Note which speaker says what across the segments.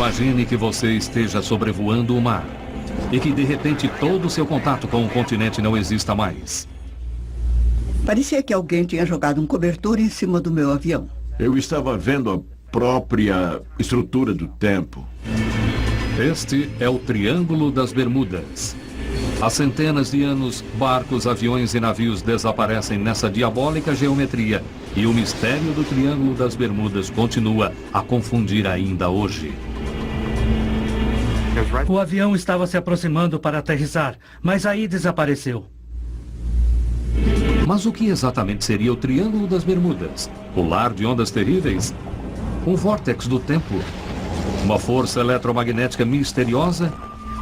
Speaker 1: Imagine que você esteja sobrevoando o mar e que de repente todo o seu contato com o continente não exista mais.
Speaker 2: Parecia que alguém tinha jogado um cobertor em cima do meu avião.
Speaker 3: Eu estava vendo a própria estrutura do tempo.
Speaker 1: Este é o Triângulo das Bermudas. Há centenas de anos, barcos, aviões e navios desaparecem nessa diabólica geometria e o mistério do Triângulo das Bermudas continua a confundir ainda hoje.
Speaker 4: O avião estava se aproximando para aterrissar, mas aí desapareceu.
Speaker 1: Mas o que exatamente seria o Triângulo das Bermudas? O lar de ondas terríveis? Um vórtex do tempo? Uma força eletromagnética misteriosa?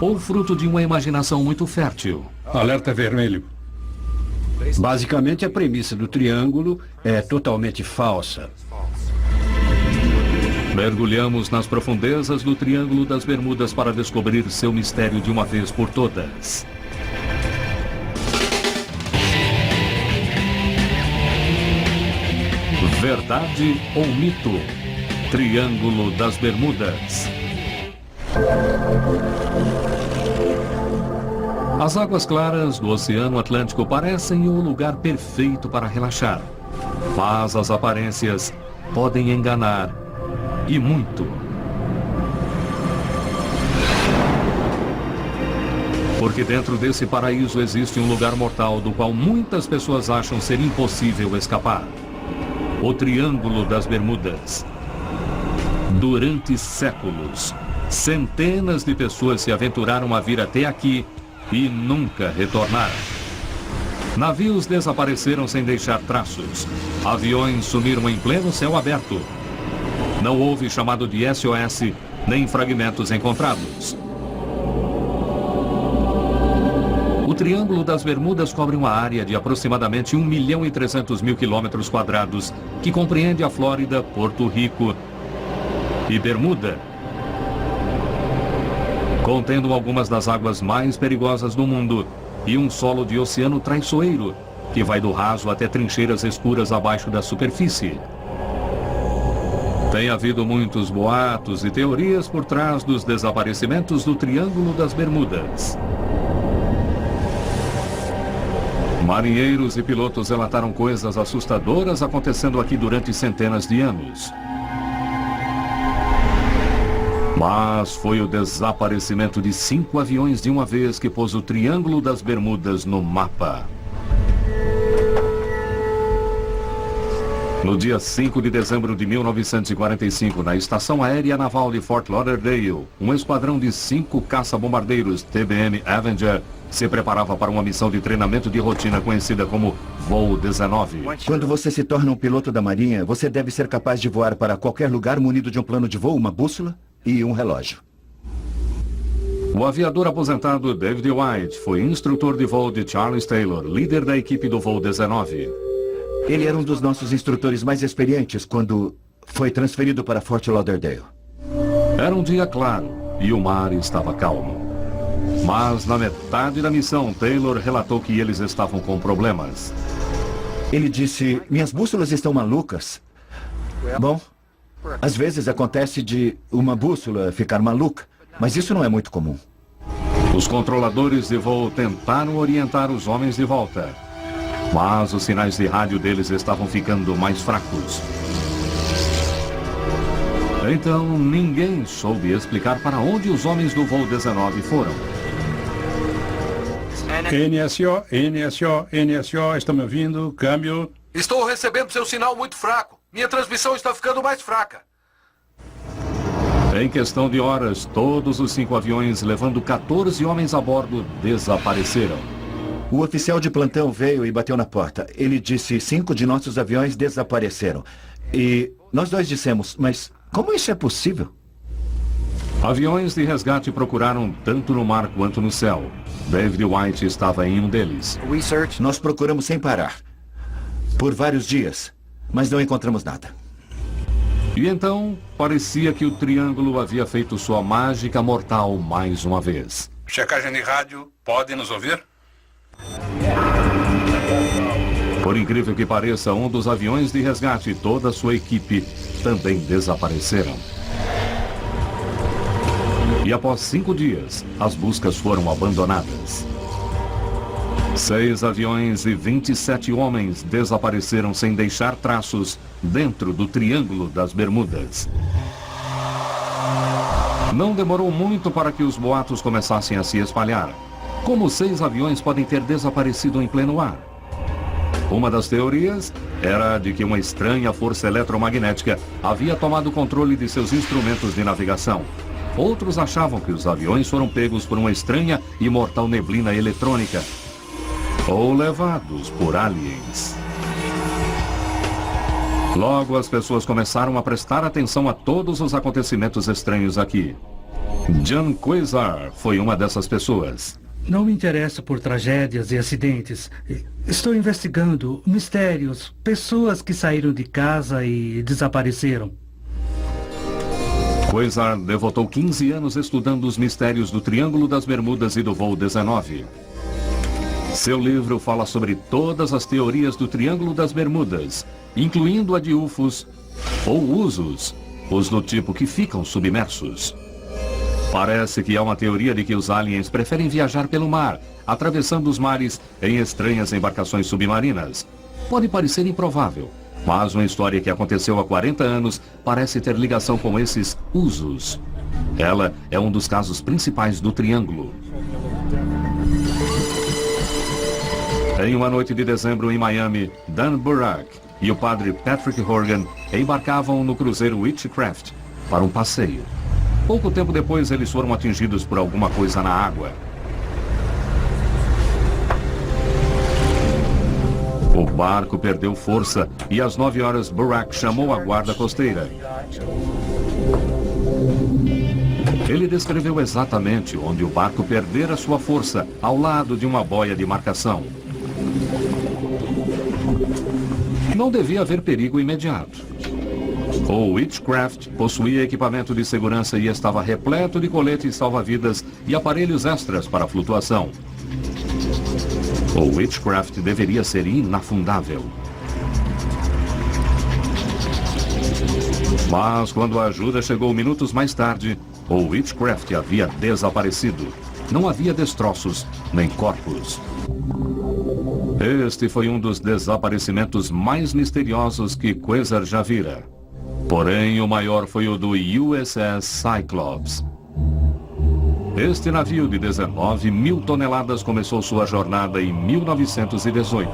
Speaker 1: Ou fruto de uma imaginação muito fértil?
Speaker 5: Alerta vermelho.
Speaker 6: Basicamente, a premissa do triângulo é totalmente falsa.
Speaker 1: Mergulhamos nas profundezas do Triângulo das Bermudas para descobrir seu mistério de uma vez por todas. Verdade ou mito? Triângulo das Bermudas. As águas claras do Oceano Atlântico parecem o lugar perfeito para relaxar. Mas as aparências podem enganar, e muito. Porque dentro desse paraíso existe um lugar mortal do qual muitas pessoas acham ser impossível escapar. O Triângulo das Bermudas. Durante séculos, centenas de pessoas se aventuraram a vir até aqui e nunca retornaram. Navios desapareceram sem deixar traços. Aviões sumiram em pleno céu aberto. Não houve chamado de SOS, nem fragmentos encontrados. O Triângulo das Bermudas cobre uma área de aproximadamente 1.300.000 quilômetros quadrados, que compreende a Flórida, Porto Rico e Bermuda, contendo algumas das águas mais perigosas do mundo e um solo de oceano traiçoeiro, que vai do raso até trincheiras escuras abaixo da superfície. Tem havido muitos boatos e teorias por trás dos desaparecimentos do Triângulo das Bermudas. Marinheiros e pilotos relataram coisas assustadoras acontecendo aqui durante centenas de anos. Mas foi o desaparecimento de 5 aviões de uma vez que pôs o Triângulo das Bermudas no mapa. No dia 5 de dezembro de 1945, na Estação Aérea Naval de Fort Lauderdale, um esquadrão de 5 caça-bombardeiros TBM Avenger se preparava para uma missão de treinamento de rotina conhecida como Voo 19.
Speaker 7: Quando você se torna um piloto da Marinha, você deve ser capaz de voar para qualquer lugar munido de um plano de voo, uma bússola e um relógio.
Speaker 1: O aviador aposentado David White foi instrutor de voo de Charles Taylor, líder da equipe do Voo 19.
Speaker 7: Ele era um dos nossos instrutores mais experientes quando foi transferido para Fort Lauderdale.
Speaker 1: Era um dia claro e o mar estava calmo. Mas na metade da missão, Taylor relatou que eles estavam com problemas.
Speaker 7: Ele disse, minhas bússolas estão malucas. Bom, às vezes acontece de uma bússola ficar maluca, mas isso não é muito comum.
Speaker 1: Os controladores de voo tentaram orientar os homens de volta, mas os sinais de rádio deles estavam ficando mais fracos. Então, ninguém soube explicar para onde os homens do Voo 19 foram.
Speaker 5: NSO, NSO, NSO, estão me ouvindo? Câmbio.
Speaker 8: Estou recebendo seu sinal muito fraco. Minha transmissão está ficando mais fraca.
Speaker 1: Em questão de horas, todos os 5 aviões, levando 14 homens a bordo, desapareceram.
Speaker 7: O oficial de plantão veio e bateu na porta. Ele disse, 5 de nossos aviões desapareceram. E nós dois dissemos, mas como isso é possível?
Speaker 1: Aviões de resgate procuraram tanto no mar quanto no céu. David White estava em um deles.
Speaker 7: Nós procuramos sem parar. Por vários dias. Mas não encontramos nada.
Speaker 1: E então, parecia que o Triângulo havia feito sua mágica mortal mais uma vez.
Speaker 5: Checagem de rádio, pode nos ouvir?
Speaker 1: Por incrível que pareça, um dos aviões de resgate e toda a sua equipe também desapareceram. E após 5 dias, as buscas foram abandonadas. 6 aviões e 27 homens desapareceram sem deixar traços dentro do Triângulo das Bermudas. Não demorou muito para que os boatos começassem a se espalhar. Como 6 aviões podem ter desaparecido em pleno ar? Uma das teorias era de que uma estranha força eletromagnética havia tomado o controle de seus instrumentos de navegação. Outros achavam que os aviões foram pegos por uma estranha e mortal neblina eletrônica, ou levados por aliens. Logo, as pessoas começaram a prestar atenção a todos os acontecimentos estranhos aqui. John Quasar foi uma dessas pessoas.
Speaker 4: Não me interesso por tragédias e acidentes. Estou investigando mistérios, pessoas que saíram de casa e desapareceram.
Speaker 1: Quasar devotou 15 anos estudando os mistérios do Triângulo das Bermudas e do voo 19. Seu livro fala sobre todas as teorias do Triângulo das Bermudas, incluindo a de UFOs ou usos, os do tipo que ficam submersos. Parece que há uma teoria de que os aliens preferem viajar pelo mar, atravessando os mares em estranhas embarcações submarinas. Pode parecer improvável, mas uma história que aconteceu há 40 anos parece ter ligação com esses usos. Ela é um dos casos principais do Triângulo. Em uma noite de dezembro em Miami, Dan Burach e o padre Patrick Horgan embarcavam no cruzeiro Witchcraft para um passeio. Pouco tempo depois, eles foram atingidos por alguma coisa na água. O barco perdeu força e às 9 horas Burach chamou a guarda costeira. Ele descreveu exatamente onde o barco perdera sua força, ao lado de uma boia de marcação. Não devia haver perigo imediato. O Witchcraft possuía equipamento de segurança e estava repleto de coletes salva-vidas e aparelhos extras para flutuação. O Witchcraft deveria ser inafundável. Mas quando a ajuda chegou minutos mais tarde, o Witchcraft havia desaparecido. Não havia destroços, nem corpos. Este foi um dos desaparecimentos mais misteriosos que Quasar já vira. Porém, o maior foi o do USS Cyclops. Este navio de 19 mil toneladas começou sua jornada em 1918.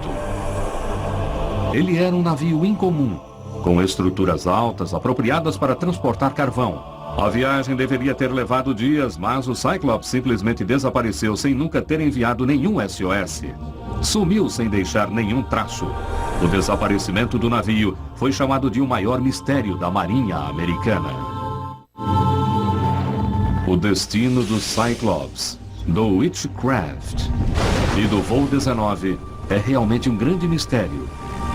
Speaker 1: Ele era um navio incomum, com estruturas altas apropriadas para transportar carvão. A viagem deveria ter levado dias, mas o Cyclops simplesmente desapareceu sem nunca ter enviado nenhum SOS. Sumiu sem deixar nenhum traço. O desaparecimento do navio foi chamado de o maior mistério da Marinha Americana. O destino do Cyclops, do Witchcraft e do voo 19 é realmente um grande mistério.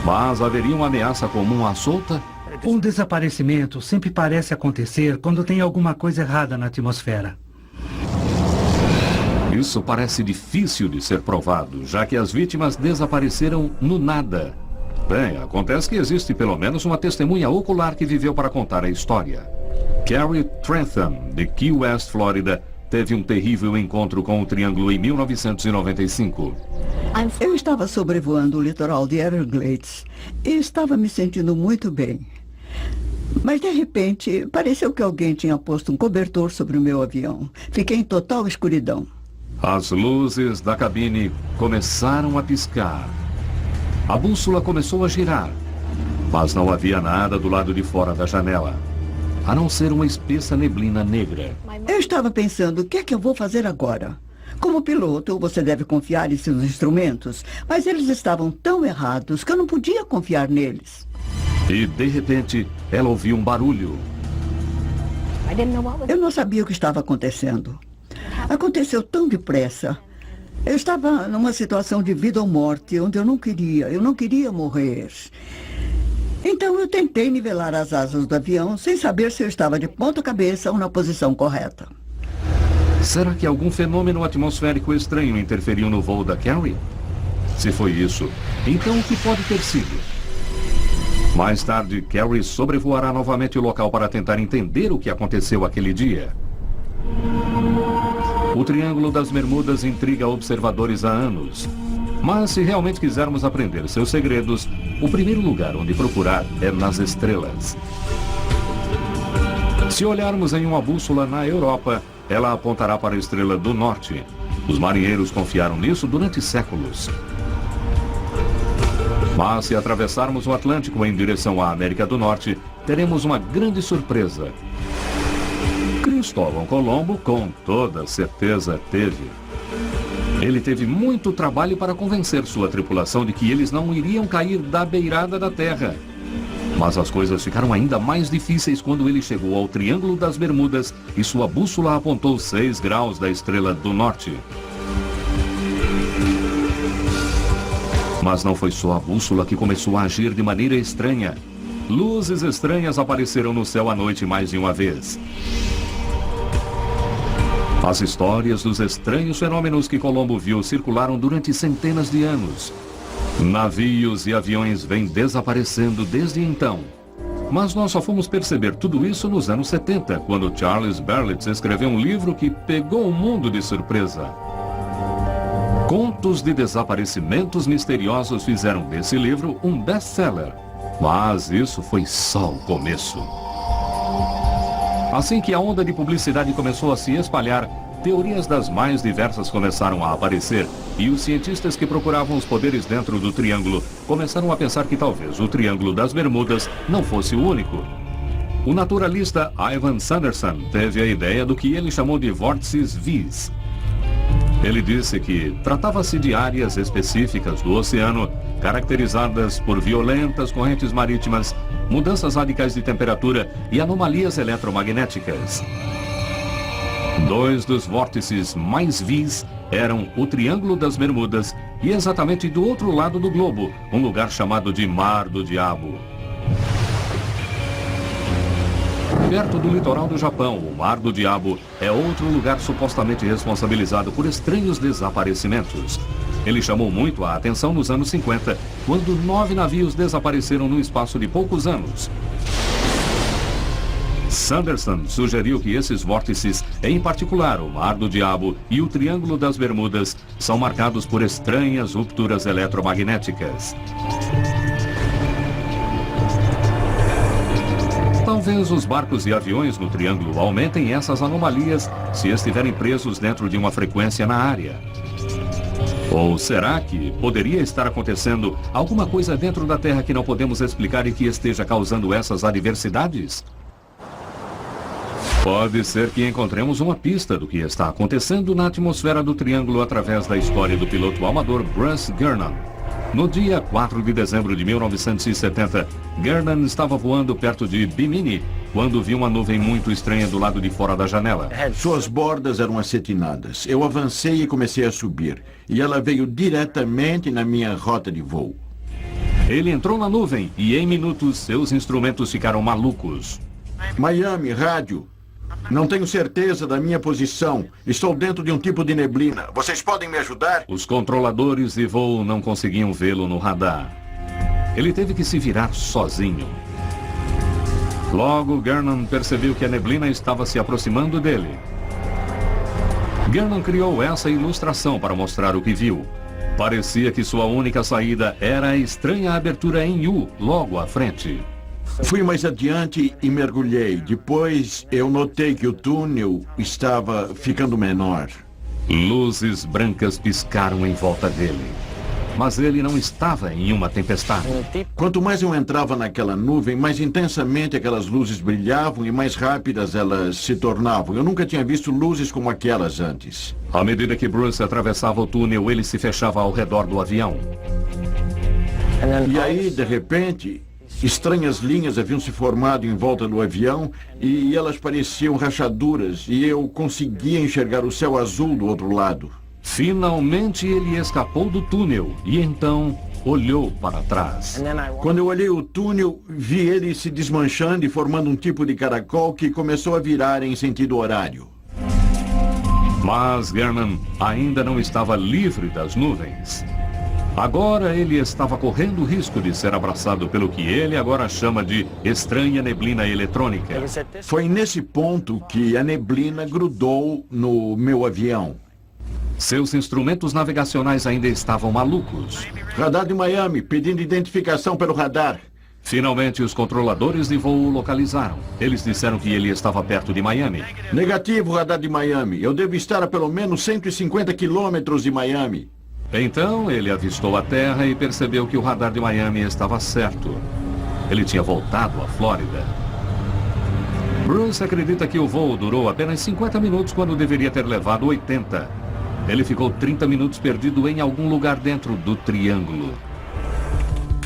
Speaker 1: Mas haveria uma ameaça comum à solta?
Speaker 4: Um desaparecimento sempre parece acontecer quando tem alguma coisa errada na atmosfera.
Speaker 1: Isso parece difícil de ser provado, já que as vítimas desapareceram no nada. Bem, acontece que existe pelo menos uma testemunha ocular que viveu para contar a história. Carrie Trentham, de Key West, Flórida, teve um terrível encontro com o Triângulo em 1995.
Speaker 2: Eu estava sobrevoando o litoral de Everglades e estava me sentindo muito bem. Mas, de repente, pareceu que alguém tinha posto um cobertor sobre o meu avião. Fiquei em total escuridão.
Speaker 1: As luzes da cabine começaram a piscar. A bússola começou a girar, mas não havia nada do lado de fora da janela, a não ser uma espessa neblina negra.
Speaker 2: Eu estava pensando, o que é que eu vou fazer agora? Como piloto, você deve confiar em seus instrumentos, mas eles estavam tão errados que eu não podia confiar neles.
Speaker 1: E, de repente, ela ouviu um barulho.
Speaker 2: Eu não sabia o que estava acontecendo. Aconteceu tão depressa. Eu estava numa situação de vida ou morte, onde eu não queria morrer. Então eu tentei nivelar as asas do avião, sem saber se eu estava de ponta cabeça ou na posição correta.
Speaker 1: Será que algum fenômeno atmosférico estranho interferiu no voo da Carrie? Se foi isso, então o que pode ter sido? Mais tarde, Carrie sobrevoará novamente o local para tentar entender o que aconteceu aquele dia. O Triângulo das Bermudas intriga observadores há anos. Mas se realmente quisermos aprender seus segredos, o primeiro lugar onde procurar é nas estrelas. Se olharmos em uma bússola na Europa, ela apontará para a estrela do norte. Os marinheiros confiaram nisso durante séculos. Mas se atravessarmos o Atlântico em direção à América do Norte, teremos uma grande surpresa. Cristóvão Colombo, com toda certeza, teve. Ele teve muito trabalho para convencer sua tripulação de que eles não iriam cair da beirada da Terra. Mas as coisas ficaram ainda mais difíceis quando ele chegou ao Triângulo das Bermudas e sua bússola apontou 6 graus da estrela do norte. Mas não foi só a bússola que começou a agir de maneira estranha. Luzes estranhas apareceram no céu à noite mais de uma vez. As histórias dos estranhos fenômenos que Colombo viu circularam durante centenas de anos. Navios e aviões vêm desaparecendo desde então. Mas nós só fomos perceber tudo isso nos anos 70, quando Charles Berlitz escreveu um livro que pegou o mundo de surpresa. Contos de desaparecimentos misteriosos fizeram desse livro um best-seller. Mas isso foi só o começo. Assim que a onda de publicidade começou a se espalhar, teorias das mais diversas começaram a aparecer e os cientistas que procuravam os poderes dentro do triângulo começaram a pensar que talvez o Triângulo das Bermudas não fosse o único. O naturalista Ivan Sanderson teve a ideia do que ele chamou de vórtices V's. Ele disse que tratava-se de áreas específicas do oceano caracterizadas por violentas correntes marítimas, mudanças radicais de temperatura e anomalias eletromagnéticas. 2 dos vórtices mais vis eram o Triângulo das Bermudas e exatamente do outro lado do globo, um lugar chamado de Mar do Diabo. Perto do litoral do Japão, o Mar do Diabo é outro lugar supostamente responsabilizado por estranhos desaparecimentos. Ele chamou muito a atenção nos anos 50, quando 9 navios desapareceram no espaço de poucos anos. Sanderson sugeriu que esses vórtices, em particular o Mar do Diabo e o Triângulo das Bermudas, são marcados por estranhas rupturas eletromagnéticas. Talvez os barcos e aviões no Triângulo aumentem essas anomalias se estiverem presos dentro de uma frequência na área. Ou será que poderia estar acontecendo alguma coisa dentro da Terra que não podemos explicar e que esteja causando essas adversidades? Pode ser que encontremos uma pista do que está acontecendo na atmosfera do Triângulo através da história do piloto amador Bruce Gernon. No dia 4 de dezembro de 1970, Gernon estava voando perto de Bimini quando viu uma nuvem muito estranha do lado de fora da janela.
Speaker 3: Suas bordas eram acetinadas. Eu avancei e comecei a subir. E ela veio diretamente na minha rota de voo.
Speaker 1: Ele entrou na nuvem e em minutos seus instrumentos ficaram malucos.
Speaker 3: Miami, rádio. Não tenho certeza da minha posição. Estou dentro de um tipo de neblina. Vocês podem me ajudar?
Speaker 1: Os controladores de voo não conseguiam vê-lo no radar. Ele teve que se virar sozinho. Logo, Gernon percebeu que a neblina estava se aproximando dele. Gernon criou essa ilustração para mostrar o que viu. Parecia que sua única saída era a estranha abertura em U, logo à frente.
Speaker 3: Fui mais adiante e mergulhei. Depois eu notei que o túnel estava ficando menor.
Speaker 1: Luzes brancas piscaram em volta dele. Mas ele não estava em uma tempestade.
Speaker 3: Quanto mais eu entrava naquela nuvem, mais intensamente aquelas luzes brilhavam e mais rápidas elas se tornavam. Eu nunca tinha visto luzes como aquelas antes.
Speaker 1: À medida que Bruce atravessava o túnel, ele se fechava ao redor do avião.
Speaker 3: E aí, de repente, estranhas linhas haviam se formado em volta do avião e elas pareciam rachaduras e eu conseguia enxergar o céu azul do outro lado.
Speaker 1: Finalmente ele escapou do túnel e então olhou para trás.
Speaker 3: Quando eu olhei o túnel, vi ele se desmanchando e formando um tipo de caracol que começou a virar em sentido horário.
Speaker 1: Mas Gernon ainda não estava livre das nuvens. Agora ele estava correndo o risco de ser abraçado pelo que ele agora chama de estranha neblina eletrônica.
Speaker 3: Foi nesse ponto que a neblina grudou no meu avião.
Speaker 1: Seus instrumentos navegacionais ainda estavam malucos.
Speaker 3: Radar de Miami, pedindo identificação pelo radar.
Speaker 1: Finalmente, os controladores de voo o localizaram. Eles disseram que ele estava perto de Miami.
Speaker 3: Negativo, radar de Miami. Eu devo estar a pelo menos 150 quilômetros de Miami.
Speaker 1: Então, ele avistou a terra e percebeu que o radar de Miami estava certo. Ele tinha voltado à Flórida. Bruce acredita que o voo durou apenas 50 minutos quando deveria ter levado 80. Ele ficou 30 minutos perdido em algum lugar dentro do triângulo.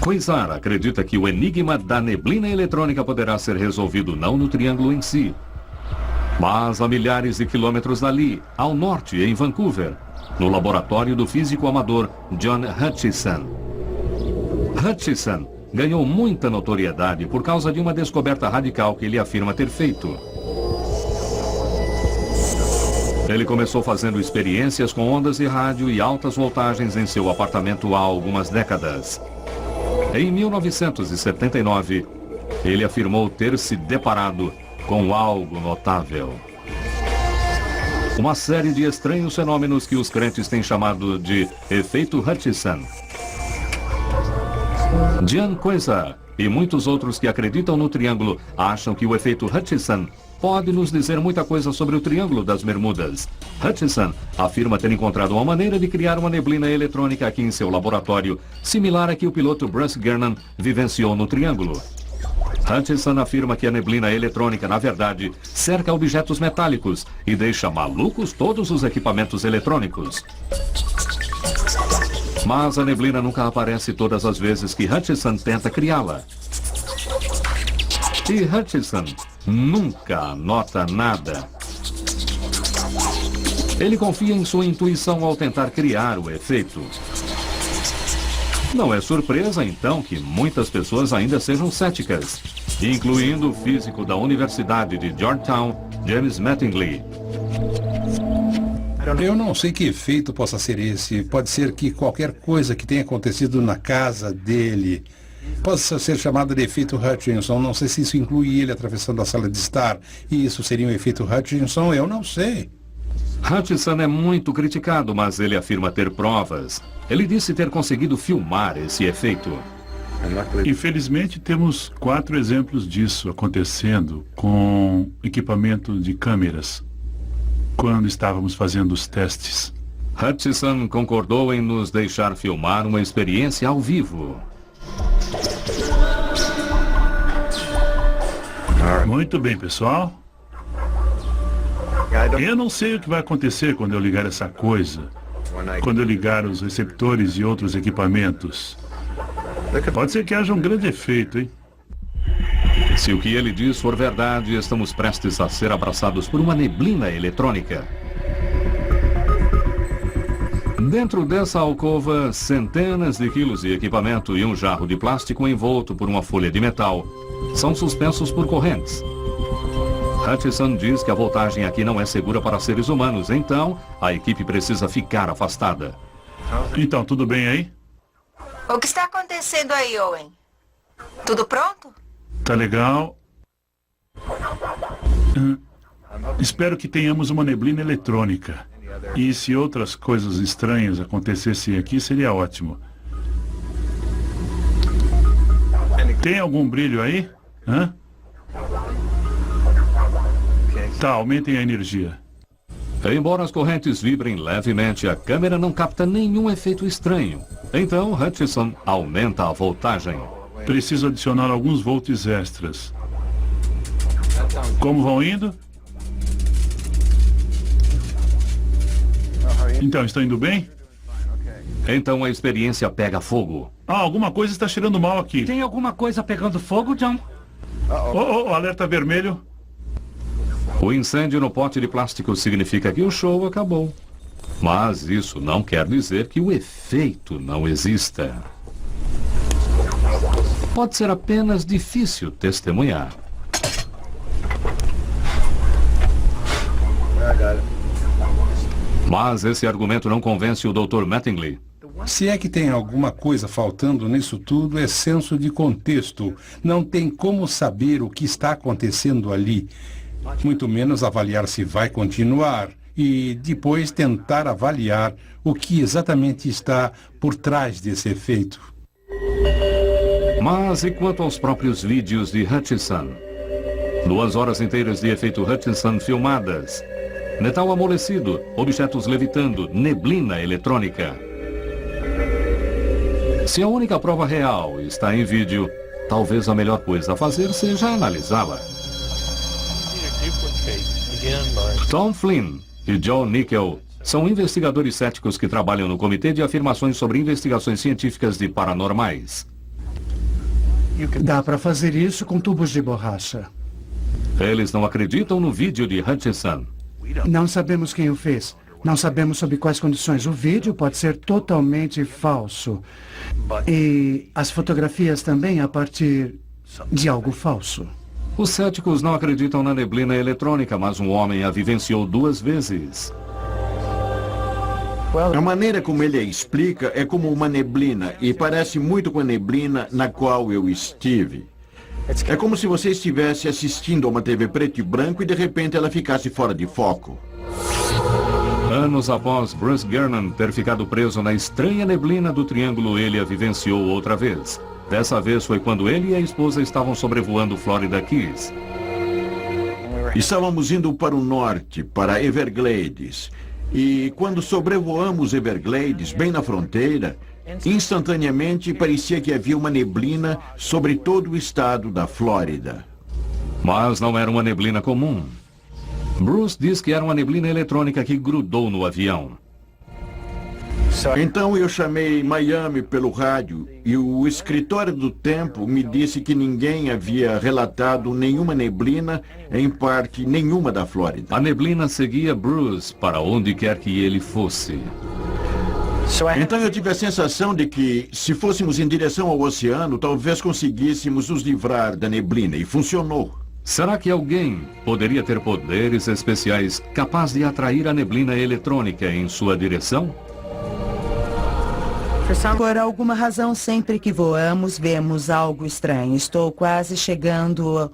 Speaker 1: Quasar acredita que o enigma da neblina eletrônica poderá ser resolvido não no triângulo em si, mas a milhares de quilômetros dali, ao norte, em Vancouver, no laboratório do físico amador John Hutchison. Hutchison ganhou muita notoriedade por causa de uma descoberta radical que ele afirma ter feito. Ele começou fazendo experiências com ondas de rádio e altas voltagens em seu apartamento há algumas décadas. Em 1979, ele afirmou ter se deparado com algo notável. Uma série de estranhos fenômenos que os crentes têm chamado de efeito Hutchison. John Quasar e muitos outros que acreditam no triângulo acham que o efeito Hutchison pode nos dizer muita coisa sobre o Triângulo das Bermudas. Hutchison afirma ter encontrado uma maneira de criar uma neblina eletrônica aqui em seu laboratório, similar a que o piloto Bruce Gernon vivenciou no Triângulo. Hutchison afirma que a neblina eletrônica, na verdade, cerca objetos metálicos e deixa malucos todos os equipamentos eletrônicos. Mas a neblina nunca aparece todas as vezes que Hutchison tenta criá-la. E Hutchison nunca anota nada. Ele confia em sua intuição ao tentar criar o efeito. Não é surpresa, então, que muitas pessoas ainda sejam céticas, incluindo o físico da Universidade de Georgetown, James Mattingly.
Speaker 5: Eu não sei que efeito possa ser esse. Pode ser que qualquer coisa que tenha acontecido na casa dele possa ser chamada de efeito Hutchinson. Não sei se isso inclui ele atravessando a sala de estar. E isso seria um efeito Hutchinson? Eu não sei.
Speaker 1: Hutchison é muito criticado, mas ele afirma ter provas. Ele disse ter conseguido filmar esse efeito.
Speaker 9: Infelizmente, temos 4 exemplos disso acontecendo com equipamento de câmeras, quando estávamos fazendo os testes.
Speaker 1: Hutchison concordou em nos deixar filmar uma experiência ao vivo.
Speaker 9: Muito bem, pessoal. Eu não sei o que vai acontecer quando eu ligar essa coisa, quando eu ligar os receptores e outros equipamentos. Pode ser que haja um grande efeito, hein?
Speaker 1: Se o que ele diz for verdade, estamos prestes a ser abraçados por uma neblina eletrônica. Dentro dessa alcova, centenas de quilos de equipamento e um jarro de plástico envolto por uma folha de metal são suspensos por correntes. Hutchison diz que a voltagem aqui não é segura para seres humanos, então a equipe precisa ficar afastada.
Speaker 9: Então, tudo bem aí?
Speaker 10: O que está acontecendo aí, Owen? Tudo pronto?
Speaker 9: Tá legal. Espero que tenhamos uma neblina eletrônica. E se outras coisas estranhas acontecessem aqui, seria ótimo. Tem algum brilho aí? Hã? Tá, aumentem a energia.
Speaker 1: Embora as correntes vibrem levemente, a câmera não capta nenhum efeito estranho. Então, Hutchison aumenta a voltagem.
Speaker 9: Preciso adicionar alguns volts extras. Como vão indo? Então, estão indo bem?
Speaker 1: Então a experiência pega fogo.
Speaker 9: Alguma coisa está cheirando mal aqui.
Speaker 4: Tem alguma coisa pegando fogo, John?
Speaker 9: Alerta vermelho.
Speaker 1: O incêndio no pote de plástico significa que o show acabou. Mas isso não quer dizer que o efeito não exista. Pode ser apenas difícil testemunhar. Mas esse argumento não convence o Dr. Mattingly.
Speaker 5: Se é que tem alguma coisa faltando nisso tudo, é senso de contexto. Não tem como saber o que está acontecendo ali, muito menos avaliar se vai continuar e depois tentar avaliar o que exatamente está por trás desse efeito.
Speaker 1: Mas e quanto aos próprios vídeos de Hutchison? 2 horas inteiras de efeito Hutchison filmadas. Metal amolecido, objetos levitando, neblina eletrônica. Se a única prova real está em vídeo, talvez a melhor coisa a fazer seja analisá-la. Tom Flynn e Joe Nickel são investigadores céticos que trabalham no Comitê de Afirmações sobre Investigações Científicas de Paranormais.
Speaker 4: Dá para fazer isso com tubos de borracha.
Speaker 1: Eles não acreditam no vídeo de Hutchison.
Speaker 4: Não sabemos quem o fez. Não sabemos sob quais condições. O vídeo pode ser totalmente falso. E as fotografias também a partir de algo falso.
Speaker 1: Os céticos não acreditam na neblina eletrônica, mas um homem a vivenciou 2 vezes.
Speaker 3: A maneira como ele a explica é como uma neblina e parece muito com a neblina na qual eu estive. É como se você estivesse assistindo a uma TV preto e branco e de repente ela ficasse fora de foco.
Speaker 1: Anos após Bruce Gernon ter ficado preso na estranha neblina do Triângulo, ele a vivenciou outra vez. Dessa vez foi quando ele e a esposa estavam sobrevoando Florida Keys.
Speaker 3: Estávamos indo para o norte, para Everglades. E quando sobrevoamos Everglades, bem na fronteira, instantaneamente parecia que havia uma neblina sobre todo o estado da Flórida.
Speaker 1: Mas não era uma neblina comum. Bruce diz que era uma neblina eletrônica que grudou no avião.
Speaker 3: Então eu chamei Miami pelo rádio e o escritório do Tempo me disse que ninguém havia relatado nenhuma neblina em parte nenhuma da Flórida.
Speaker 1: A neblina seguia Bruce para onde quer que ele fosse.
Speaker 3: Então eu tive a sensação de que, se fôssemos em direção ao oceano, talvez conseguíssemos nos livrar da neblina, e funcionou.
Speaker 1: Será que alguém poderia ter poderes especiais capazes de atrair a neblina eletrônica em sua direção?
Speaker 11: Por alguma razão, sempre que voamos, vemos algo estranho. Estou quase chegando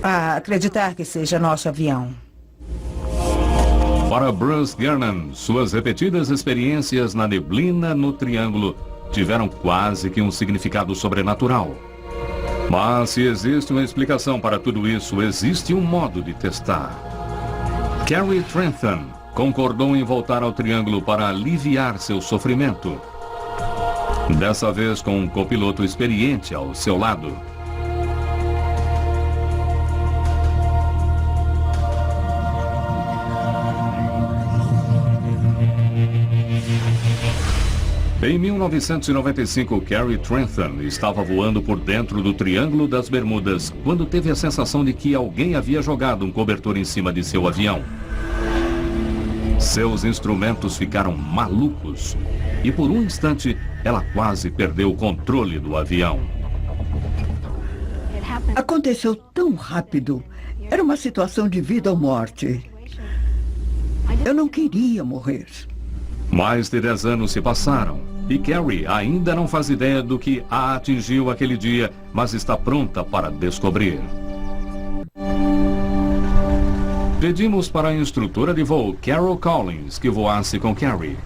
Speaker 11: a acreditar que seja nosso avião.
Speaker 1: Para Bruce Gernon, suas repetidas experiências na neblina no Triângulo tiveram quase que um significado sobrenatural. Mas se existe uma explicação para tudo isso, existe um modo de testar. Carrie Trentham concordou em voltar ao Triângulo para aliviar seu sofrimento. Dessa vez com um copiloto experiente ao seu lado. Em 1995, Carrie Trentham estava voando por dentro do Triângulo das Bermudas quando teve a sensação de que alguém havia jogado um cobertor em cima de seu avião. Seus instrumentos ficaram malucos e por um instante ela quase perdeu o controle do avião.
Speaker 2: Aconteceu tão rápido. Era uma situação de vida ou morte. Eu não queria morrer.
Speaker 1: Mais de 10 anos se passaram e Carrie ainda não faz ideia do que a atingiu aquele dia, mas está pronta para descobrir. Pedimos para a instrutora de voo, Carol Collins, que voasse com Carrie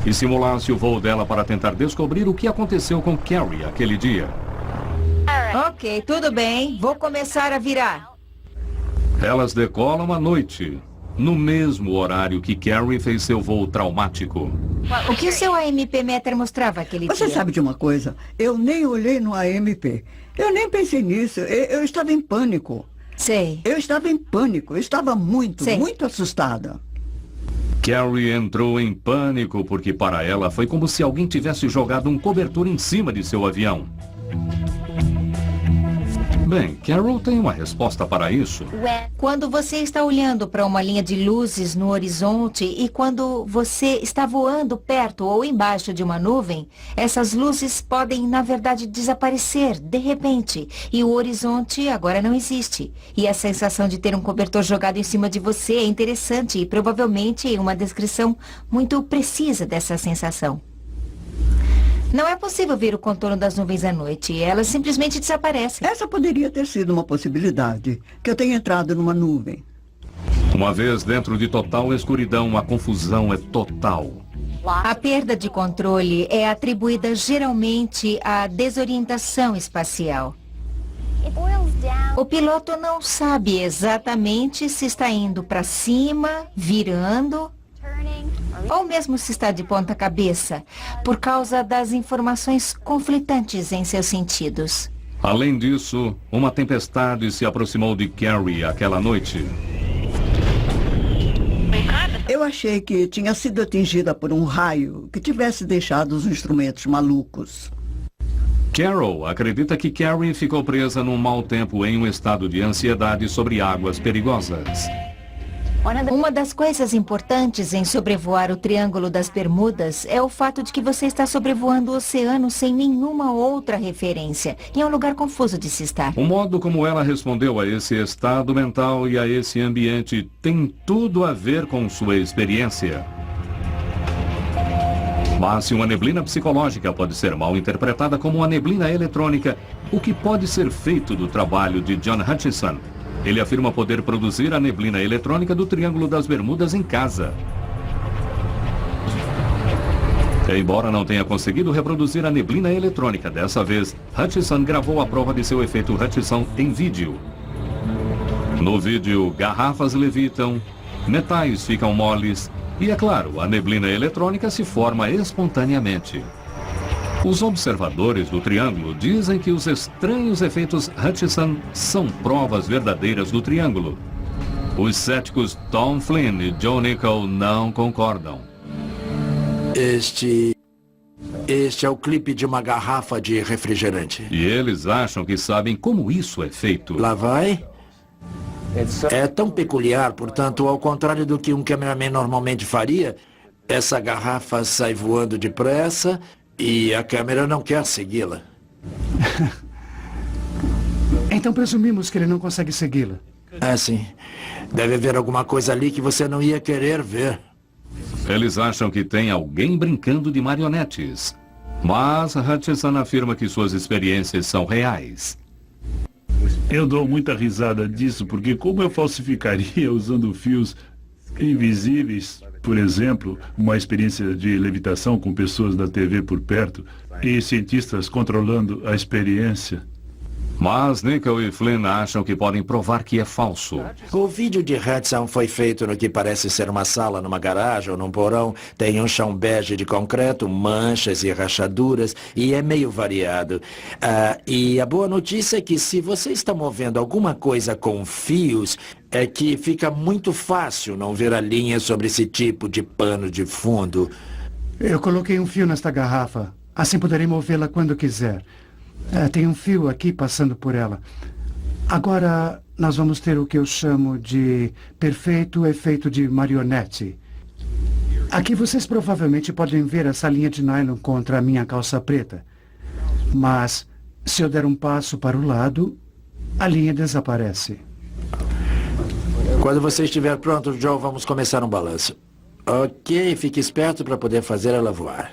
Speaker 1: e simulasse o voo dela para tentar descobrir o que aconteceu com Carrie aquele dia.
Speaker 10: Ok, tudo bem. Vou começar a virar.
Speaker 1: Elas decolam à noite, no mesmo horário que Carrie fez seu voo traumático.
Speaker 10: O que o seu AMP Meter mostrava aquele dia?
Speaker 2: Você sabe de uma coisa? Eu nem olhei no AMP. Eu nem pensei nisso. Eu estava em pânico.
Speaker 10: Sei.
Speaker 2: Eu estava em pânico. Eu estava muito assustada.
Speaker 1: Carrie entrou em pânico porque para ela foi como se alguém tivesse jogado um cobertor em cima de seu avião. Bem, Carol tem uma resposta para isso.
Speaker 10: Quando você está olhando para uma linha de luzes no horizonte e quando você está voando perto ou embaixo de uma nuvem, essas luzes podem, na verdade, desaparecer de repente. E o horizonte agora não existe. E a sensação de ter um cobertor jogado em cima de você é interessante e provavelmente uma descrição muito precisa dessa sensação. Não é possível ver o contorno das nuvens à noite. Elas simplesmente desaparecem.
Speaker 2: Essa poderia ter sido uma possibilidade, que eu tenha entrado numa nuvem.
Speaker 1: Uma vez dentro de total escuridão, a confusão é total.
Speaker 10: A perda de controle é atribuída geralmente à desorientação espacial. O piloto não sabe exatamente se está indo para cima, virando, ou mesmo se está de ponta cabeça, por causa das informações conflitantes em seus sentidos.
Speaker 1: Além disso, uma tempestade se aproximou de Carrie aquela noite.
Speaker 2: Eu achei que tinha sido atingida por um raio que tivesse deixado os instrumentos malucos.
Speaker 1: Carol acredita que Carrie ficou presa num mau tempo em um estado de ansiedade sobre águas perigosas.
Speaker 10: Uma das coisas importantes em sobrevoar o Triângulo das Bermudas é o fato de que você está sobrevoando o oceano sem nenhuma outra referência. E é um lugar confuso de se estar.
Speaker 1: O modo como ela respondeu a esse estado mental e a esse ambiente tem tudo a ver com sua experiência. Mas se uma neblina psicológica pode ser mal interpretada como uma neblina eletrônica, o que pode ser feito do trabalho de John Hutchison? Ele afirma poder produzir a neblina eletrônica do Triângulo das Bermudas em casa. Embora não tenha conseguido reproduzir a neblina eletrônica dessa vez, Hutchison gravou a prova de seu efeito Hutchison em vídeo. No vídeo, garrafas levitam, metais ficam moles e, é claro, a neblina eletrônica se forma espontaneamente. Os observadores do Triângulo dizem que os estranhos efeitos Hutchison são provas verdadeiras do Triângulo. Os céticos Tom Flynn e Joe Nickell não concordam.
Speaker 12: Este é o clipe de uma garrafa de refrigerante.
Speaker 1: E eles acham que sabem como isso é feito.
Speaker 12: Lá vai. É tão peculiar, portanto, ao contrário do que um cameraman normalmente faria, essa garrafa sai voando depressa e a câmera não quer segui-la.
Speaker 4: Então presumimos que ele não consegue segui-la.
Speaker 12: É, sim. Deve haver alguma coisa ali que você não ia querer ver.
Speaker 1: Eles acham que tem alguém brincando de marionetes. Mas Hutchison afirma que suas experiências são reais.
Speaker 9: Eu dou muita risada disso, porque como eu falsificaria usando fios invisíveis, por exemplo, uma experiência de levitação com pessoas da TV por perto e cientistas controlando a experiência?
Speaker 1: Mas Nickell e Flynn acham que podem provar que é falso.
Speaker 12: O vídeo de Hudson foi feito no que parece ser uma sala numa garagem ou num porão. Tem um chão bege de concreto, manchas e rachaduras, e é meio variado. E a boa notícia é que se você está movendo alguma coisa com fios, é que fica muito fácil não ver a linha sobre esse tipo de pano de fundo.
Speaker 4: Eu coloquei um fio nesta garrafa. Assim poderei movê-la quando quiser. Tem um fio aqui passando por ela. Agora, nós vamos ter o que eu chamo de perfeito efeito de marionete. Aqui vocês provavelmente podem ver essa linha de nylon contra a minha calça preta. Mas, se eu der um passo para o lado, a linha desaparece.
Speaker 12: Quando você estiver pronto, Joe, vamos começar um balanço. Ok, fique esperto para poder fazer ela voar.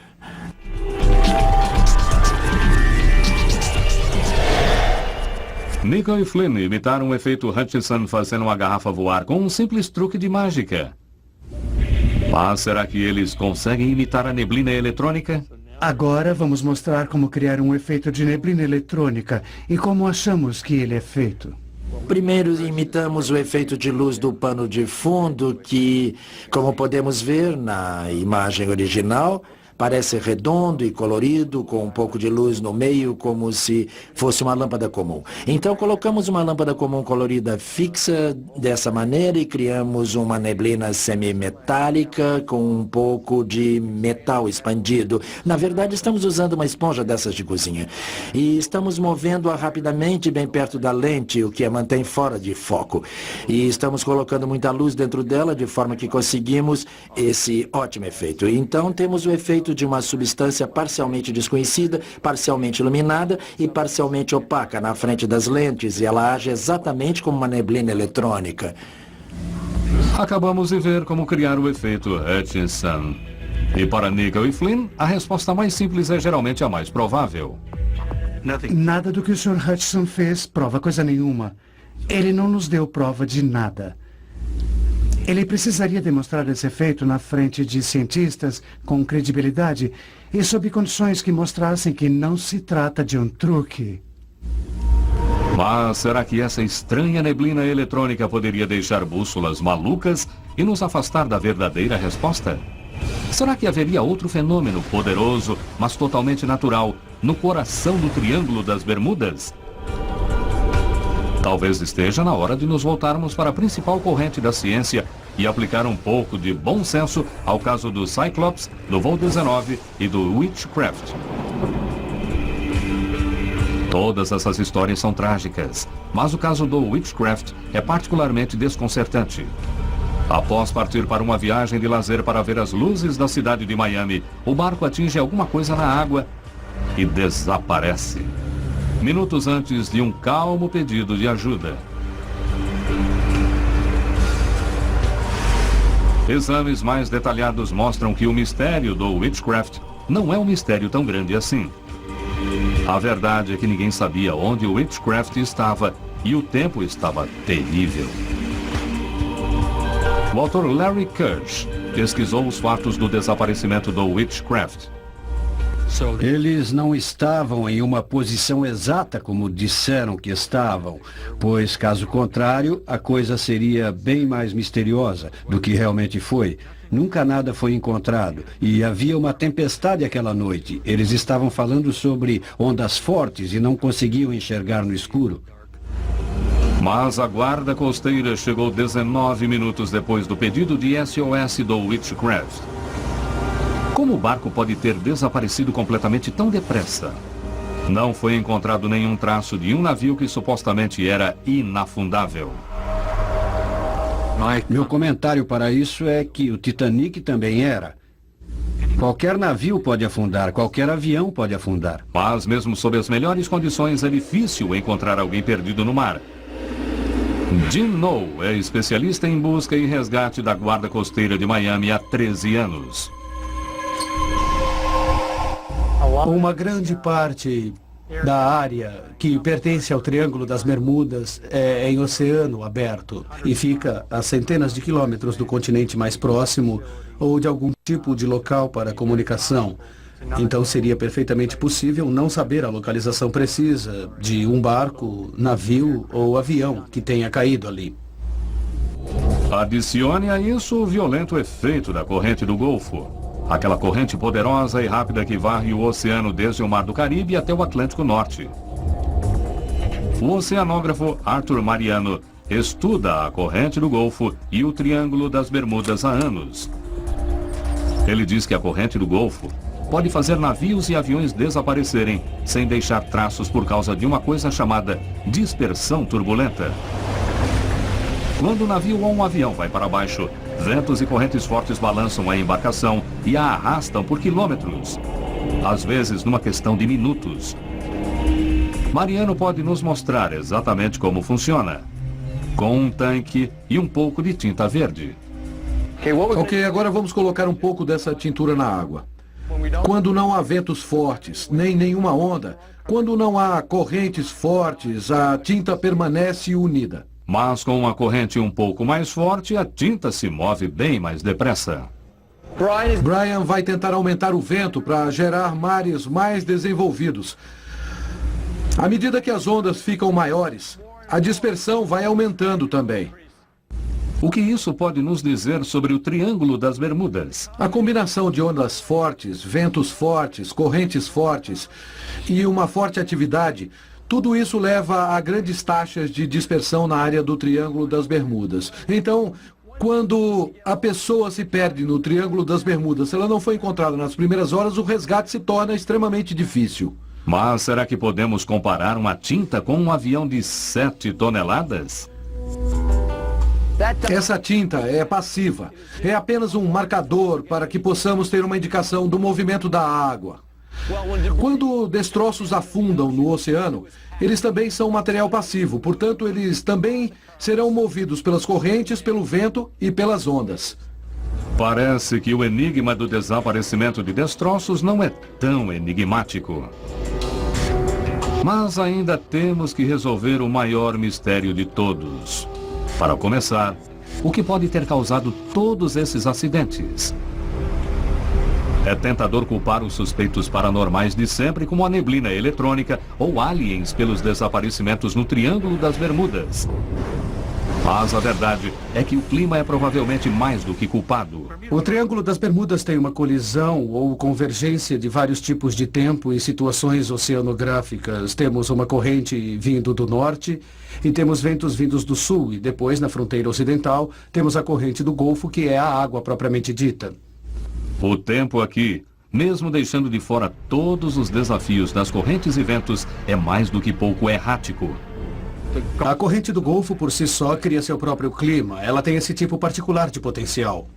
Speaker 1: Nickell e Flynn imitaram o efeito Hutchison fazendo uma garrafa voar com um simples truque de mágica. Mas será que eles conseguem imitar a neblina eletrônica?
Speaker 4: Agora vamos mostrar como criar um efeito de neblina eletrônica e como achamos que ele é feito.
Speaker 12: Primeiro imitamos o efeito de luz do pano de fundo que, como podemos ver na imagem original, parece redondo e colorido, com um pouco de luz no meio, como se fosse uma lâmpada comum. Então colocamos uma lâmpada comum colorida fixa dessa maneira e criamos uma neblina semimetálica com um pouco de metal expandido. Na verdade, estamos usando uma esponja dessas de cozinha. E estamos movendo-a rapidamente bem perto da lente, o que a mantém fora de foco. E estamos colocando muita luz dentro dela, de forma que conseguimos esse ótimo efeito. Então temos o efeito de uma substância parcialmente desconhecida, parcialmente iluminada e parcialmente opaca na frente das lentes, e ela age exatamente como uma neblina eletrônica.
Speaker 1: Acabamos de ver como criar o efeito Hutchison. E para Nickel e Flynn, a resposta mais simples é geralmente a mais provável.
Speaker 4: Nada do que o Sr. Hutchinson fez prova coisa nenhuma. Ele não nos deu prova de nada. Ele precisaria demonstrar esse efeito na frente de cientistas com credibilidade e sob condições que mostrassem que não se trata de um truque.
Speaker 1: Mas será que essa estranha neblina eletrônica poderia deixar bússolas malucas e nos afastar da verdadeira resposta? Será que haveria outro fenômeno poderoso, mas totalmente natural, no coração do Triângulo das Bermudas? Talvez esteja na hora de nos voltarmos para a principal corrente da ciência e aplicar um pouco de bom senso ao caso do Cyclops, do voo 19 e do Witchcraft. Todas essas histórias são trágicas, mas o caso do Witchcraft é particularmente desconcertante. Após partir para uma viagem de lazer para ver as luzes da cidade de Miami, o barco atinge alguma coisa na água e desaparece. Minutos antes de um calmo pedido de ajuda. Exames mais detalhados mostram que o mistério do Witchcraft não é um mistério tão grande assim. A verdade é que ninguém sabia onde o Witchcraft estava e o tempo estava terrível. O autor Larry Kirsch pesquisou os fatos do desaparecimento do Witchcraft.
Speaker 6: Eles não estavam em uma posição exata como disseram que estavam, pois, caso contrário, a coisa seria bem mais misteriosa do que realmente foi. Nunca nada foi encontrado e havia uma tempestade aquela noite. Eles estavam falando sobre ondas fortes e não conseguiam enxergar no escuro.
Speaker 1: Mas a guarda costeira chegou 19 minutos depois do pedido de SOS do Witchcraft. Como o barco pode ter desaparecido completamente tão depressa? Não foi encontrado nenhum traço de um navio que supostamente era inafundável.
Speaker 6: Meu comentário para isso é que o Titanic também era. Qualquer navio pode afundar, qualquer avião pode afundar.
Speaker 1: Mas mesmo sob as melhores condições é difícil encontrar alguém perdido no mar. Jim Noe é especialista em busca e resgate da Guarda Costeira de Miami há 13 anos.
Speaker 13: Uma grande parte da área que pertence ao Triângulo das Bermudas é em oceano aberto e fica a centenas de quilômetros do continente mais próximo ou de algum tipo de local para comunicação. Então seria perfeitamente possível não saber a localização precisa de um barco, navio ou avião que tenha caído ali.
Speaker 1: Adicione a isso o violento efeito da corrente do Golfo. Aquela corrente poderosa e rápida que varre o oceano desde o Mar do Caribe até o Atlântico Norte. O oceanógrafo Arthur Mariano estuda a corrente do Golfo e o Triângulo das Bermudas há anos. Ele diz que a corrente do Golfo pode fazer navios e aviões desaparecerem sem deixar traços por causa de uma coisa chamada dispersão turbulenta. Quando um navio ou um avião vai para baixo, ventos e correntes fortes balançam a embarcação e a arrastam por quilômetros, às vezes numa questão de minutos. Mariano pode nos mostrar exatamente como funciona, com um tanque e um pouco de tinta verde.
Speaker 8: Ok, agora vamos colocar um pouco dessa tintura na água. Quando não há ventos fortes, nem nenhuma onda, quando não há correntes fortes, a tinta permanece unida.
Speaker 1: Mas com uma corrente um pouco mais forte, a tinta se move bem mais depressa.
Speaker 8: Brian vai tentar aumentar o vento para gerar mares mais desenvolvidos. À medida que as ondas ficam maiores, a dispersão vai aumentando também.
Speaker 1: O que isso pode nos dizer sobre o Triângulo das Bermudas?
Speaker 8: A combinação de ondas fortes, ventos fortes, correntes fortes e uma forte atividade, tudo isso leva a grandes taxas de dispersão na área do Triângulo das Bermudas. Então, quando a pessoa se perde no Triângulo das Bermudas, se ela não foi encontrada nas primeiras horas, o resgate se torna extremamente difícil.
Speaker 1: Mas será que podemos comparar uma tinta com um avião de 7 toneladas?
Speaker 8: Essa tinta é passiva. É apenas um marcador para que possamos ter uma indicação do movimento da água. Quando destroços afundam no oceano, eles também são material passivo, portanto, eles também serão movidos pelas correntes, pelo vento e pelas ondas.
Speaker 1: Parece que o enigma do desaparecimento de destroços não é tão enigmático. Mas ainda temos que resolver o maior mistério de todos. Para começar, o que pode ter causado todos esses acidentes? É tentador culpar os suspeitos paranormais de sempre, como a neblina eletrônica ou aliens, pelos desaparecimentos no Triângulo das Bermudas. Mas a verdade é que o clima é provavelmente mais do que culpado.
Speaker 13: O Triângulo das Bermudas tem uma colisão ou convergência de vários tipos de tempo e situações oceanográficas. Temos uma corrente vindo do norte e temos ventos vindos do sul. E depois, na fronteira ocidental, temos a corrente do Golfo, que é a água propriamente dita.
Speaker 1: O tempo aqui, mesmo deixando de fora todos os desafios das correntes e ventos, é mais do que pouco errático.
Speaker 13: A corrente do Golfo, por si só, cria seu próprio clima. Ela tem esse tipo particular de potencial.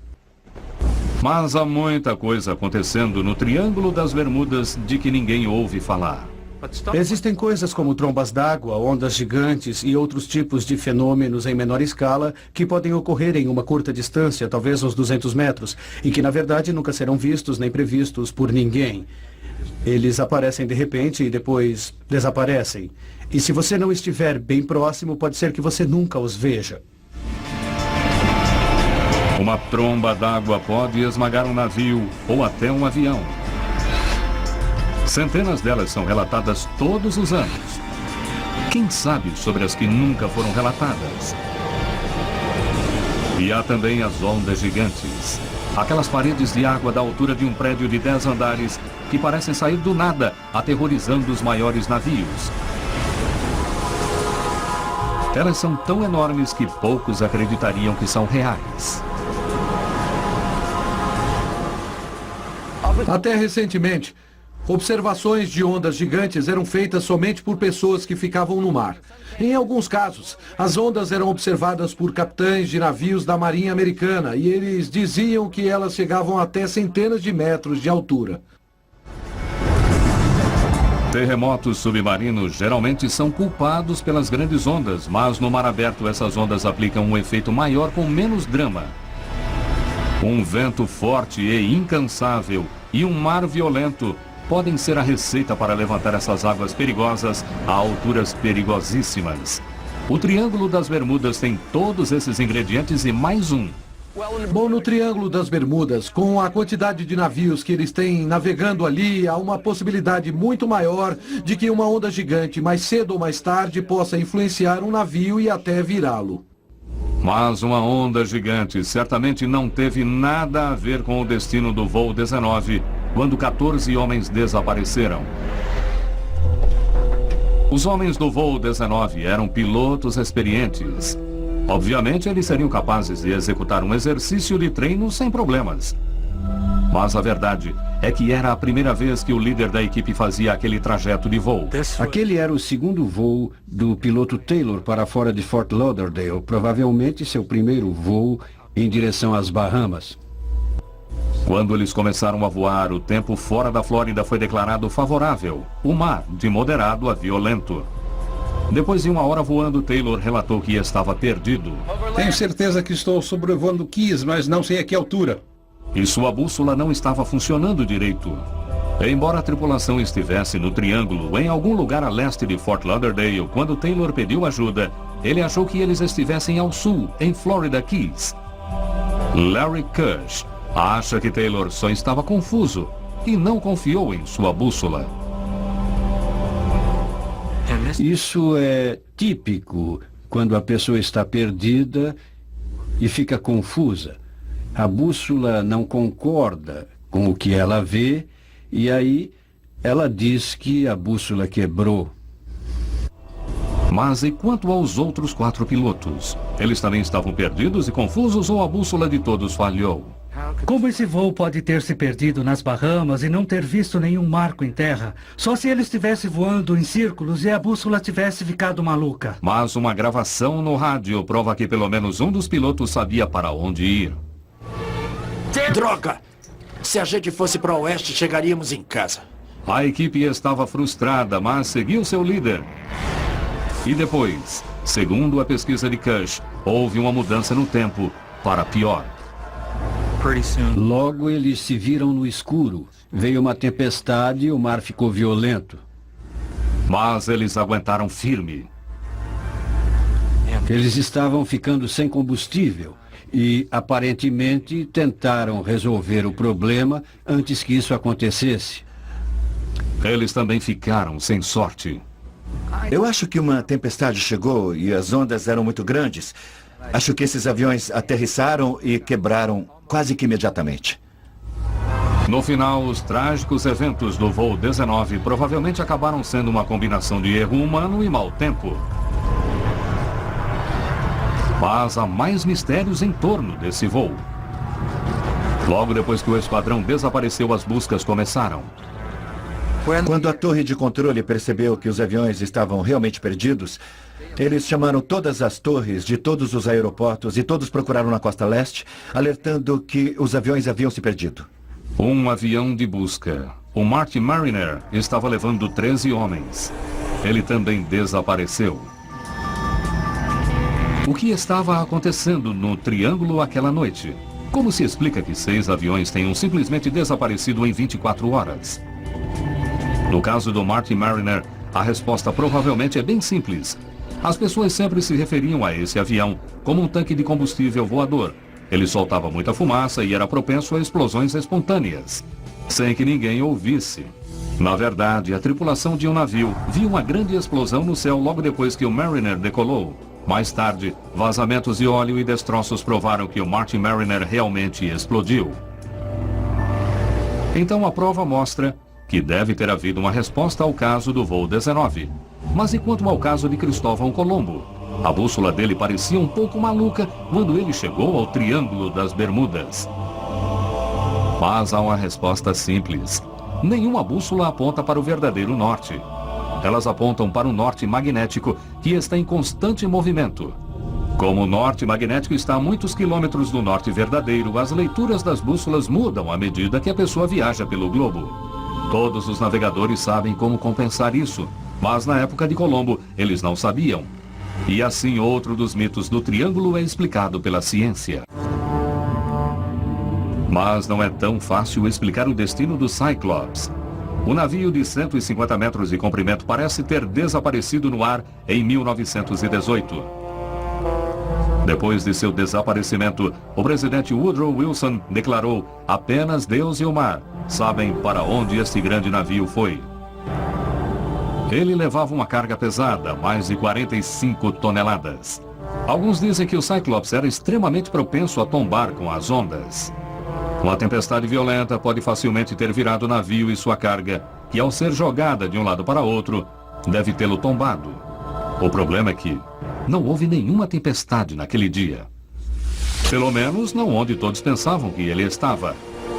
Speaker 1: Mas há muita coisa acontecendo no Triângulo das Bermudas de que ninguém ouve falar.
Speaker 13: Existem coisas como trombas d'água, ondas gigantes e outros tipos de fenômenos em menor escala que podem ocorrer em uma curta distância, talvez uns 200 metros, e que na verdade nunca serão vistos nem previstos por ninguém. Eles aparecem de repente e depois desaparecem. E se você não estiver bem próximo, pode ser que você nunca os veja.
Speaker 1: Uma tromba d'água pode esmagar um navio ou até um avião. Centenas delas são relatadas todos os anos. Quem sabe sobre as que nunca foram relatadas? E há também as ondas gigantes. Aquelas paredes de água da altura de um prédio de 10 andares que parecem sair do nada, aterrorizando os maiores navios. Elas são tão enormes que poucos acreditariam que são reais.
Speaker 8: Até recentemente, observações de ondas gigantes eram feitas somente por pessoas que ficavam no mar. Em alguns casos, as ondas eram observadas por capitães de navios da Marinha Americana e eles diziam que elas chegavam até centenas de metros de altura.
Speaker 1: Terremotos submarinos geralmente são culpados pelas grandes ondas, mas no mar aberto essas ondas aplicam um efeito maior com menos drama. Um vento forte e incansável e um mar violento podem ser a receita para levantar essas águas perigosas a alturas perigosíssimas. O Triângulo das Bermudas tem todos esses ingredientes e mais um.
Speaker 8: Bom, no Triângulo das Bermudas, com a quantidade de navios que eles têm navegando ali, há uma possibilidade muito maior de que uma onda gigante, mais cedo ou mais tarde, possa influenciar um navio e até virá-lo.
Speaker 1: Mas uma onda gigante certamente não teve nada a ver com o destino do voo 19, quando 14 homens desapareceram. Os homens do voo 19 eram pilotos experientes. Obviamente, eles seriam capazes de executar um exercício de treino sem problemas. Mas a verdade é que era a primeira vez que o líder da equipe fazia aquele trajeto de voo.
Speaker 6: Aquele era o segundo voo do piloto Taylor para fora de Fort Lauderdale, provavelmente seu primeiro voo em direção às Bahamas.
Speaker 1: Quando eles começaram a voar, o tempo fora da Flórida foi declarado favorável. O mar, de moderado a violento. Depois de 1 hora voando, Taylor relatou que estava perdido.
Speaker 5: Tenho certeza que estou sobrevoando Keys, mas não sei a que altura.
Speaker 1: E sua bússola não estava funcionando direito. Embora a tripulação estivesse no Triângulo, em algum lugar a leste de Fort Lauderdale, quando Taylor pediu ajuda, ele achou que eles estivessem ao sul, em Florida Keys. Larry Kush acha que Taylor só estava confuso e não confiou em sua bússola.
Speaker 6: Isso é típico quando a pessoa está perdida e fica confusa. A bússola não concorda com o que ela vê e aí ela diz que a bússola quebrou.
Speaker 1: Mas e quanto aos outros 4 pilotos? Eles também estavam perdidos e confusos ou a bússola de todos falhou?
Speaker 14: Como esse voo pode ter se perdido nas Bahamas e não ter visto nenhum marco em terra? Só se ele estivesse voando em círculos e a bússola tivesse ficado maluca.
Speaker 1: Mas uma gravação no rádio prova que pelo menos um dos pilotos sabia para onde ir.
Speaker 12: Droga! Se a gente fosse para o oeste, chegaríamos em casa.
Speaker 1: A equipe estava frustrada, mas seguiu seu líder. E depois, segundo a pesquisa de Kush, houve uma mudança no tempo para pior.
Speaker 6: Logo eles se viram no escuro. Veio uma tempestade e o mar ficou violento.
Speaker 1: Mas eles aguentaram firme.
Speaker 6: Eles estavam ficando sem combustível e, aparentemente, tentaram resolver o problema antes que isso acontecesse.
Speaker 1: Eles também ficaram sem sorte.
Speaker 7: Eu acho que uma tempestade chegou e as ondas eram muito grandes. Acho que esses aviões aterrissaram e quebraram quase que imediatamente.
Speaker 1: No final, os trágicos eventos do voo 19 provavelmente acabaram sendo uma combinação de erro humano e mau tempo. Mas há mais mistérios em torno desse voo. Logo depois que o esquadrão desapareceu, as buscas começaram.
Speaker 7: Quando a torre de controle percebeu que os aviões estavam realmente perdidos, eles chamaram todas as torres de todos os aeroportos e todos procuraram na costa leste, alertando que os aviões haviam se perdido.
Speaker 1: Um avião de busca, o Martin Mariner, estava levando 13 homens. Ele também desapareceu. O que estava acontecendo no Triângulo aquela noite? Como se explica que 6 aviões tenham simplesmente desaparecido em 24 horas? No caso do Martin Mariner, a resposta provavelmente é bem simples. As pessoas sempre se referiam a esse avião como um tanque de combustível voador. Ele soltava muita fumaça e era propenso a explosões espontâneas, sem que ninguém ouvisse. Na verdade, a tripulação de um navio viu uma grande explosão no céu logo depois que o Mariner decolou. Mais tarde, vazamentos de óleo e destroços provaram que o Martin Mariner realmente explodiu. Então a prova mostra que deve ter havido uma resposta ao caso do voo 19. Mas e quanto ao caso de Cristóvão Colombo? A bússola dele parecia um pouco maluca quando ele chegou ao Triângulo das Bermudas. Mas há uma resposta simples. Nenhuma bússola aponta para o verdadeiro norte. Elas apontam para o norte magnético, que está em constante movimento. Como o norte magnético está a muitos quilômetros do norte verdadeiro, as leituras das bússolas mudam à medida que a pessoa viaja pelo globo. Todos os navegadores sabem como compensar isso, mas na época de Colombo eles não sabiam. E assim outro dos mitos do Triângulo é explicado pela ciência. Mas não é tão fácil explicar o destino do Cyclops. O navio de 150 metros de comprimento parece ter desaparecido no ar em 1918. Depois de seu desaparecimento, o presidente Woodrow Wilson declarou: apenas Deus e o mar sabem para onde este grande navio foi. Ele levava uma carga pesada, mais de 45 toneladas. Alguns dizem que o Cyclops era extremamente propenso a tombar com as ondas. Uma tempestade violenta pode facilmente ter virado o navio e sua carga, que ao ser jogada de um lado para outro, deve tê-lo tombado. O problema é que não houve nenhuma tempestade naquele dia. Pelo menos não onde todos pensavam que ele estava,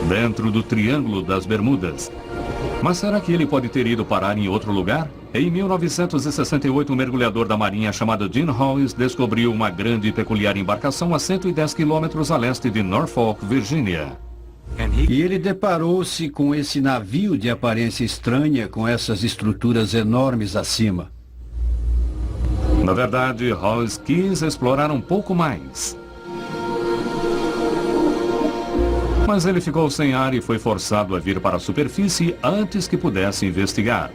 Speaker 1: dentro do Triângulo das Bermudas. Mas será que ele pode ter ido parar em outro lugar? Em 1968, um mergulhador da Marinha chamado Gene Hawes descobriu uma grande e peculiar embarcação a 110 quilômetros a leste de Norfolk, Virgínia.
Speaker 6: E ele deparou-se com esse navio de aparência estranha, com essas estruturas enormes acima.
Speaker 1: Na verdade, Hawes quis explorar um pouco mais. Mas ele ficou sem ar e foi forçado a vir para a superfície antes que pudesse investigar.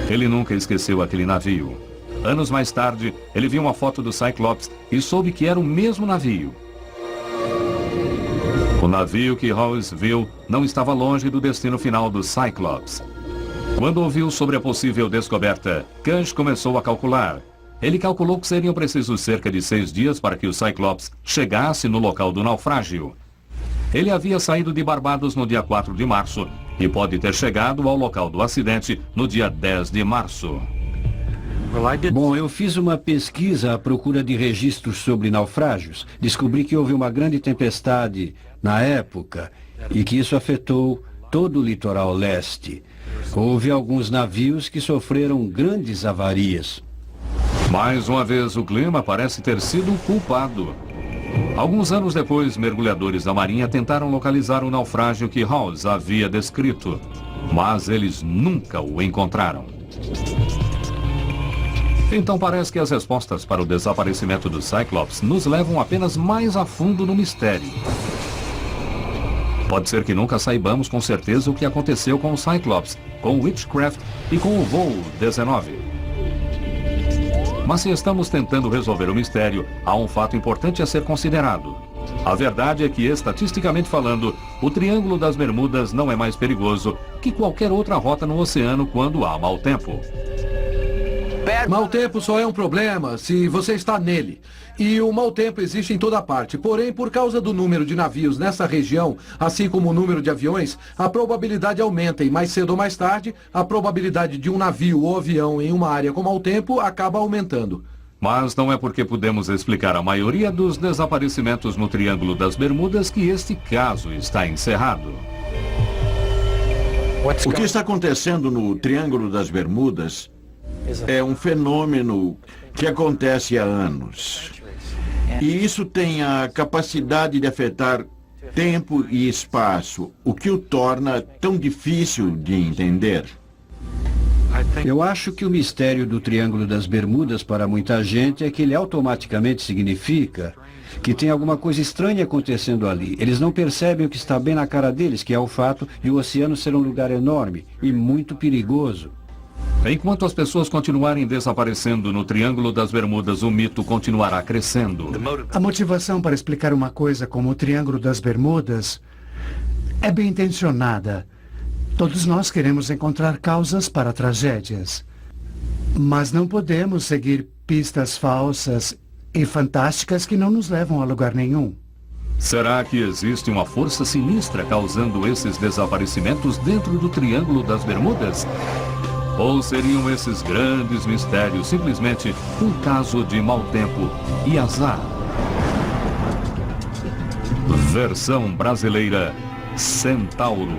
Speaker 1: Ele nunca esqueceu aquele navio. Anos mais tarde, ele viu uma foto do Cyclops e soube que era o mesmo navio. O navio que Hawes viu não estava longe do destino final do Cyclops. Quando ouviu sobre a possível descoberta, Cush começou a calcular. Ele calculou que seriam precisos cerca de 6 dias para que o Cyclops chegasse no local do naufrágio. Ele havia saído de Barbados no dia 4 de março e pode ter chegado ao local do acidente no dia 10 de março.
Speaker 6: Bom, eu fiz uma pesquisa à procura de registros sobre naufrágios. Descobri que houve uma grande tempestade na época e que isso afetou todo o litoral leste. Houve alguns navios que sofreram grandes avarias.
Speaker 1: Mais uma vez, o clima parece ter sido o culpado. Alguns anos depois, mergulhadores da Marinha tentaram localizar o naufrágio que Hawes havia descrito, mas eles nunca o encontraram. Então parece que as respostas para o desaparecimento do Cyclops nos levam apenas mais a fundo no mistério. Pode ser que nunca saibamos com certeza o que aconteceu com o Cyclops, com o Witchcraft e com o Voo 19. Mas se estamos tentando resolver o mistério, há um fato importante a ser considerado. A verdade é que, estatisticamente falando, o Triângulo das Bermudas não é mais perigoso que qualquer outra rota no oceano quando há mau tempo.
Speaker 8: Mau tempo só é um problema se você está nele. E o mau tempo existe em toda parte. Porém, por causa do número de navios nessa região, assim como o número de aviões, a probabilidade aumenta e mais cedo ou mais tarde, a probabilidade de um navio ou avião em uma área com mau tempo acaba aumentando.
Speaker 1: Mas não é porque podemos explicar a maioria dos desaparecimentos no Triângulo das Bermudas que este caso está encerrado.
Speaker 3: O que está acontecendo no Triângulo das Bermudas é um fenômeno que acontece há anos. E isso tem a capacidade de afetar tempo e espaço, o que o torna tão difícil de entender.
Speaker 6: Eu acho que o mistério do Triângulo das Bermudas para muita gente é que ele automaticamente significa que tem alguma coisa estranha acontecendo ali. Eles não percebem o que está bem na cara deles, que é o fato de o oceano ser um lugar enorme e muito perigoso.
Speaker 1: Enquanto as pessoas continuarem desaparecendo no Triângulo das Bermudas, o mito continuará crescendo.
Speaker 4: A motivação para explicar uma coisa como o Triângulo das Bermudas é bem intencionada. Todos nós queremos encontrar causas para tragédias. Mas não podemos seguir pistas falsas e fantásticas que não nos levam a lugar nenhum.
Speaker 1: Será que existe uma força sinistra causando esses desaparecimentos dentro do Triângulo das Bermudas? Ou seriam esses grandes mistérios simplesmente um caso de mau tempo e azar? Versão brasileira, Centauro.